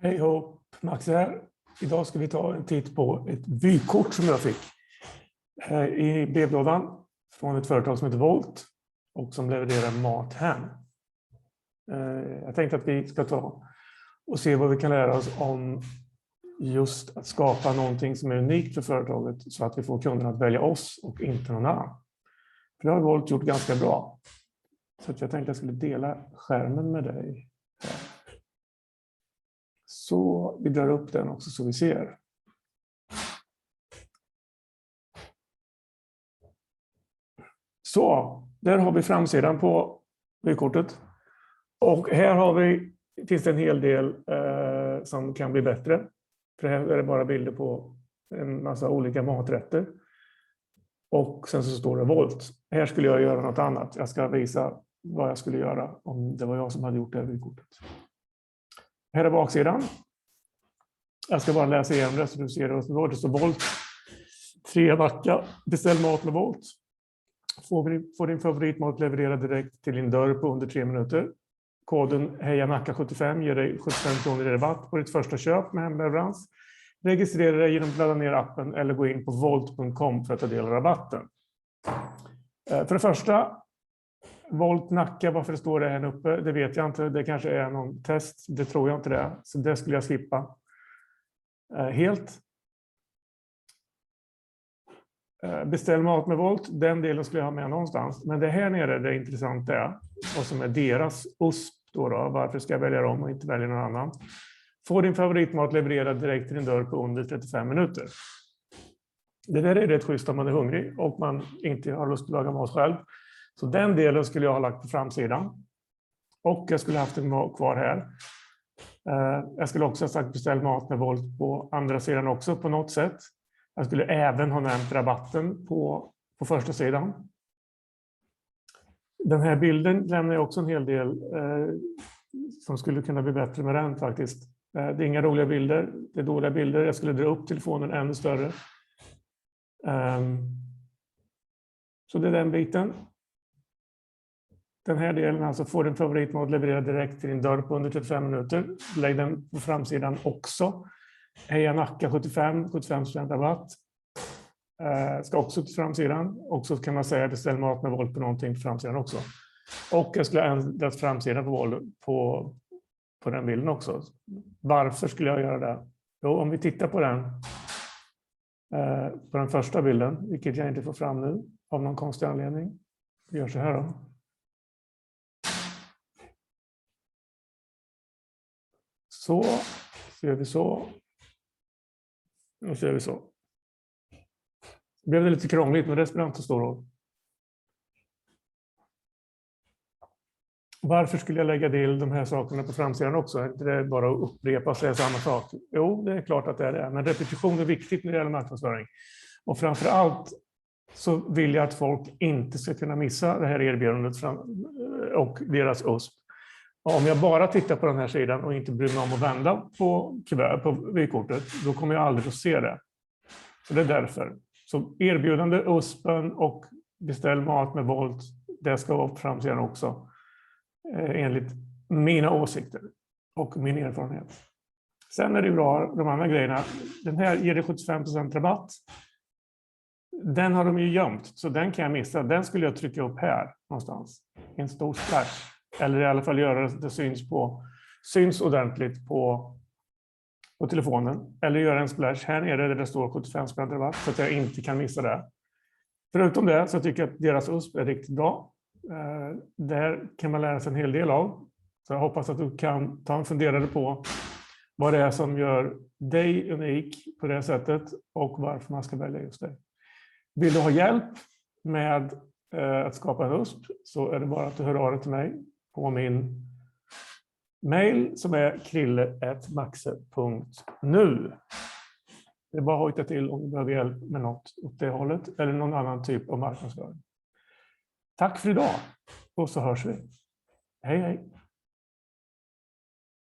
Hej hopp, Max här. Idag ska vi ta en titt på ett vykort som jag fick i brevlådan från ett företag som heter Volt och som levererar mat hem. Jag tänkte att vi ska ta och se vad vi kan lära oss om just att skapa någonting som är unikt för företaget så att vi får kunderna att välja oss och inte någon annan. För det har Volt gjort ganska bra. Så jag tänkte att jag skulle dela skärmen med dig. Så vi drar upp den också så vi ser. Så, där har vi framsidan på vykortet. Och här finns det en hel del som kan bli bättre. För här är det bara bilder på en massa olika maträtter. Och sen så står det Volt. Här skulle jag göra något annat. Jag ska visa vad jag skulle göra om det var jag som hade gjort det här vykortet. Här är baksidan. Jag ska bara läsa igenom det så du ser det. Det står Volt. 3 Nacka. Beställ mat med Volt. Får din favoritmat levererad direkt till din dörr på under 3 minuter. Koden HEJANACKA75 ger dig 75 kronor i rabatt på ditt första köp med hemleverans. Registrera dig genom att ladda ner appen eller gå in på volt.com för att ta del av rabatten. För det första, Volt Nacka, varför det står det här uppe, det vet jag inte. Det kanske är någon test, det tror jag inte det. Så det skulle jag skippa helt. Beställ mat med Volt, den delen skulle jag ha med någonstans. Men det här nere det intressanta är, och som är deras USP då, varför ska jag välja dem och inte välja någon annan. Få din favoritmat levererad direkt till din dörr på under 35 minuter. Det där är rätt schysst om man är hungrig och man inte har lust att laga mat själv. Så den delen skulle jag ha lagt på framsidan. Och jag skulle haft den kvar här. Jag skulle också ha sagt beställ mat med Volt på andra sidan också på något sätt. Jag skulle även ha nämnt rabatten på första sidan. Den här bilden lämnar jag också en hel del som skulle kunna bli bättre med den faktiskt. Det är inga roliga bilder, det är dåliga bilder. Jag skulle dra upp telefonen ännu större. Så det är den biten. Den här delen, alltså får din favoritmat levererad direkt till din dörr på under 35 minuter. Lägg den på framsidan också. Heja Nacka 75% rabatt. Ska också till framsidan. Och så kan man säga beställ mat med Volt på någonting på framsidan också. Och jag skulle ändra framsidan på den bilden också. Varför skulle jag göra det? Jo, om vi tittar på den första bilden, vilket jag inte får fram nu av någon konstig anledning. Vi gör så här då. Så gör vi så. Och så gör vi så. Det blev lite krångligt, men det spelar inte stor roll. Varför skulle jag lägga till de här sakerna på framsidan också? Är inte det bara att upprepa och säga samma sak? Jo, det är klart att det är det. Men repetition är viktigt när det gäller marknadsföring. Och framför allt så vill jag att folk inte ska kunna missa det här erbjudandet och deras USP. Och om jag bara tittar på den här sidan och inte bryr mig om att vända på vykortet, då kommer jag aldrig att se det. Så det är därför. Så erbjudande, USPen och beställ mat med Volt, det ska vara på framsidan också. Enligt mina åsikter och min erfarenhet. Sen är det bra, de andra grejerna. Den här ger det 75% rabatt. Den har de ju gömt, så den kan jag missa. Den skulle jag trycka upp här någonstans. En stor splash. Eller i alla fall göra det syns ordentligt på telefonen. Eller göra en splash här nere där det står 75% rabatt så att jag inte kan missa det. Förutom det så tycker jag att deras USP är riktigt bra. Där kan man lära sig en hel del av. Så jag hoppas att du kan ta en funderare på vad det är som gör dig unik på det sättet och varför man ska välja just dig. Vill du ha hjälp med att skapa en USP så är det bara att du hör av dig till mig på min mail som är krille@maxe.nu. Det är bara att hojta till om du behöver hjälp med något åt det hållet eller någon annan typ av marknadsföring. Tack för idag och så hörs vi. Hej hej!